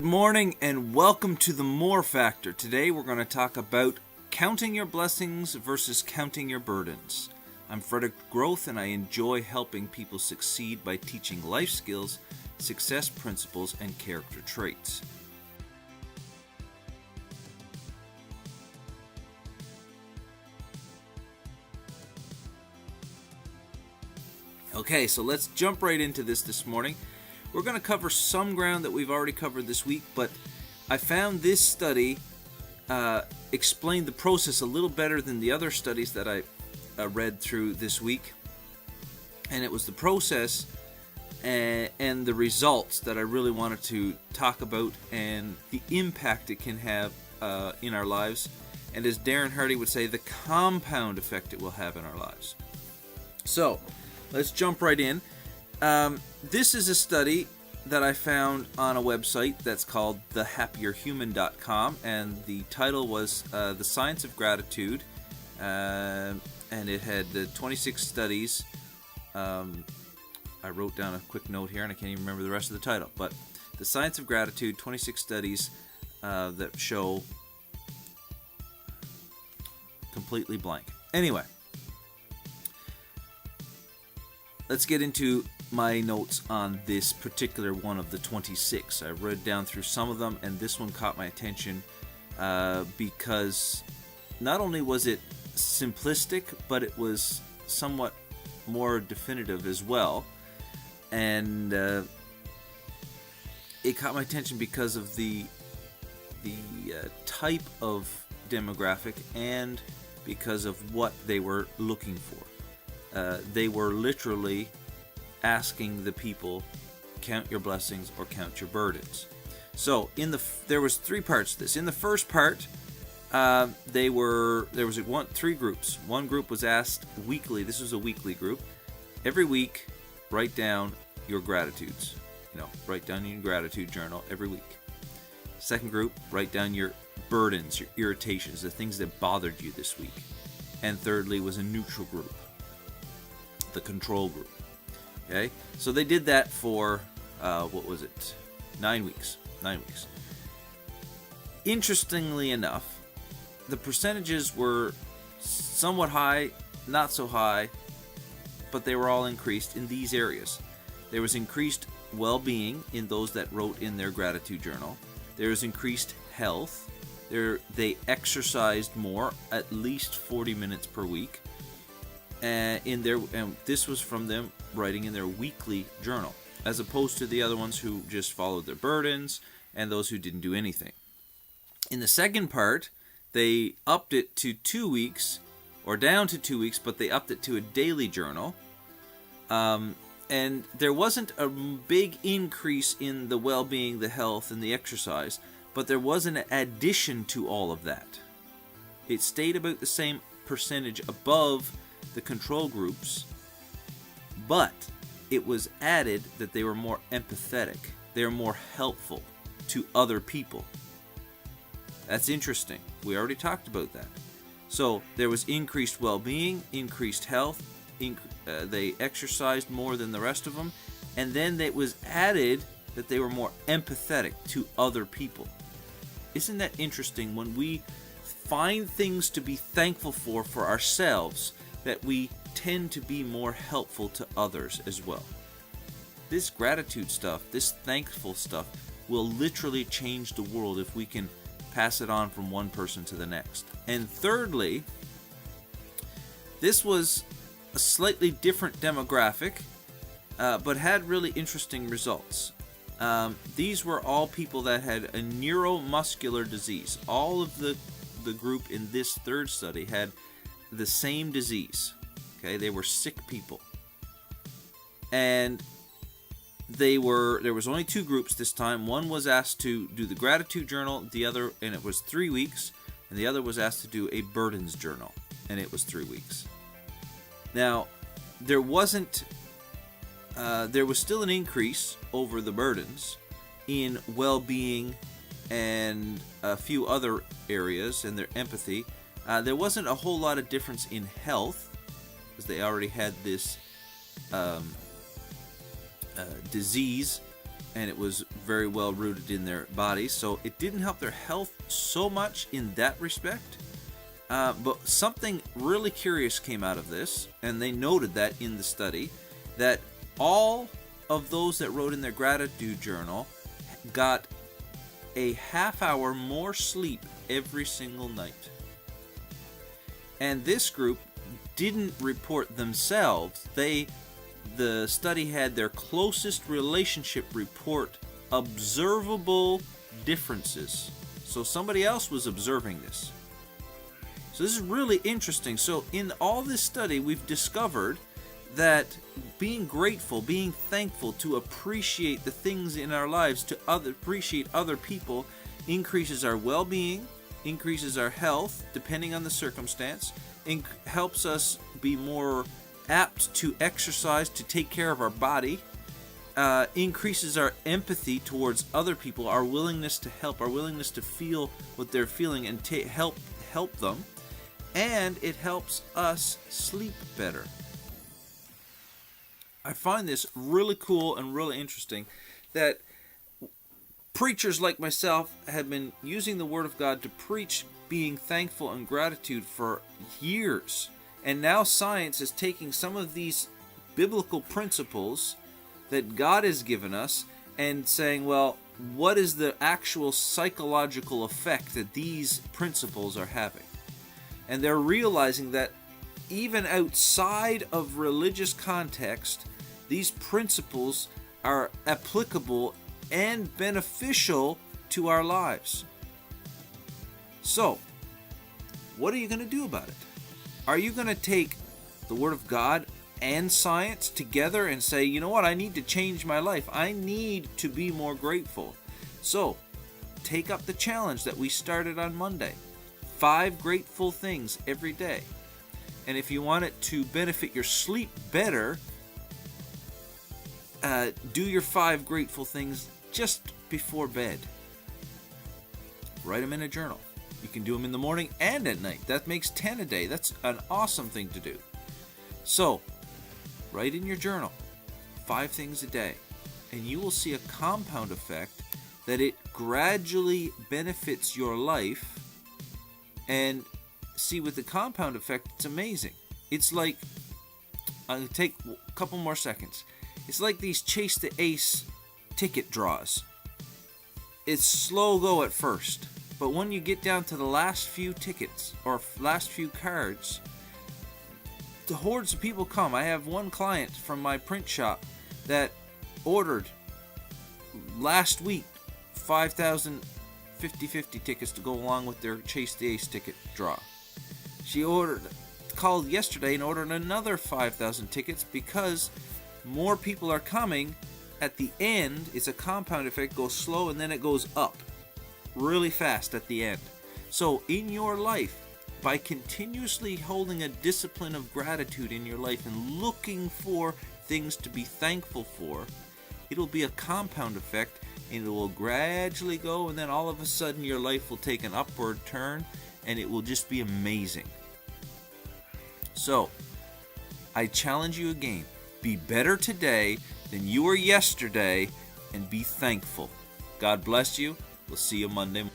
Good morning and welcome to the More Factor. Today we're going to talk about counting your blessings versus counting your burdens. I'm Frederick Groth and I enjoy helping people succeed by teaching life skills, success principles, and character traits. Okay, so let's jump right into this morning. We're going to cover some ground that we've already covered this week, but I found this study explained the process a little better than the other studies that I read through this week. And it was the process and the results that I really wanted to talk about and the impact it can have in our lives. And as Darren Hardy would say, the compound effect it will have in our lives. So, let's jump right in. This is a study that I found on a website that's called thehappierhuman.com, and the title was The Science of Gratitude, and it had the 26 studies. I wrote down a quick note here, and I can't even remember the rest of the title, but The Science of Gratitude, 26 studies that show completely blank. Anyway, let's get into my notes on this particular one of the 26. I read down through some of them, and this one caught my attention because not only was it simplistic, but it was somewhat more definitive as well. And it caught my attention because of the type of demographic and because of what they were looking for. They were literally asking the people, count your blessings or count your burdens. So there was three parts to this. In the first part, there was three groups. One group was asked weekly. This was a weekly group. Every week, write down your gratitudes. Write down your gratitude journal every week. Second group, write down your burdens, your irritations, the things that bothered you this week. And thirdly was a neutral group, the control group. Okay, so they did that for 9 weeks. Interestingly enough, the percentages were somewhat high, not so high, but they were all increased in these areas. There was increased well-being in those that wrote in their gratitude journal. There was increased health. They exercised more, at least 40 minutes per week. And this was from them writing in their weekly journal, as opposed to the other ones who just followed their burdens and those who didn't do anything. In the second part, they upped it to 2 weeks, or down to 2 weeks, but they upped it to a daily journal. And there wasn't a big increase in the well-being, the health, and the exercise, but there was an addition to all of that. It stayed about the same percentage above the control groups, but it was added that they were more empathetic. They were more helpful to other people. That's interesting. We already talked about that. So there was increased well-being, increased health, they exercised more than the rest of them, and then it was added that they were more empathetic to other people. Isn't that interesting? When we find things to be thankful for ourselves, that we tend to be more helpful to others as well. This gratitude stuff, this thankful stuff, will literally change the world if we can pass it on from one person to the next. And thirdly, this was a slightly different demographic, but had really interesting results. These were all people that had a neuromuscular disease. All of the group in this third study had the same disease. Okay, they were sick people. And there was only two groups this time. One was asked to do the gratitude journal, and it was 3 weeks, and the other was asked to do a burdens journal, and it was 3 weeks. Now, there was still an increase over the burdens in well-being and a few other areas, and their empathy. There wasn't a whole lot of difference in health, because they already had this disease and it was very well rooted in their bodies. So it didn't help their health so much in that respect. But something really curious came out of this, and they noted that in the study, that all of those that wrote in their gratitude journal got a half hour more sleep every single night. And this group didn't report themselves. The study had their closest relationship report observable differences. So somebody else was observing this. So this is really interesting. So in all this study, we've discovered that being grateful, being thankful, to appreciate the things in our lives, to appreciate other people, increases our well-being, increases our health, depending on the circumstance, helps us be more apt to exercise, to take care of our body, increases our empathy towards other people, our willingness to help, our willingness to feel what they're feeling and help them, and it helps us sleep better. I find this really cool and really interesting that preachers like myself have been using the Word of God to preach being thankful and gratitude for years. And now science is taking some of these biblical principles that God has given us and saying, well, what is the actual psychological effect that these principles are having? And they're realizing that even outside of religious context, these principles are applicable and beneficial to our lives. So, what are you going to do about it? Are you going to take the Word of God and science together and say, you know what, I need to change my life. I need to be more grateful. So, take up the challenge that we started on Monday. 5 grateful things every day. And if you want it to benefit your sleep better, do your 5 grateful things just before bed. Write them in a journal. You can do them in the morning and at night. That makes 10 a day. That's an awesome thing to do. So, write in your journal 5 things a day, and you will see a compound effect that it gradually benefits your life. And see, with the compound effect, it's amazing. It's like, I'll take a couple more seconds. It's like these Chase the Ace ticket draws. It's slow go at first, but when you get down to the last few tickets or last few cards, the hordes of people come. I have one client from my print shop that ordered last week 5,000 50-50 tickets to go along with their Chase the Ace ticket draw. She called yesterday and ordered another 5,000 tickets because more people are coming. At the end, it's a compound effect, goes slow and then it goes up really fast at the end. So in your life, by continuously holding a discipline of gratitude in your life and looking for things to be thankful for, it'll be a compound effect, and it will gradually go, and then all of a sudden your life will take an upward turn and it will just be amazing. So, I challenge you again. Be better today than you were yesterday, and be thankful. God bless you. We'll see you Monday.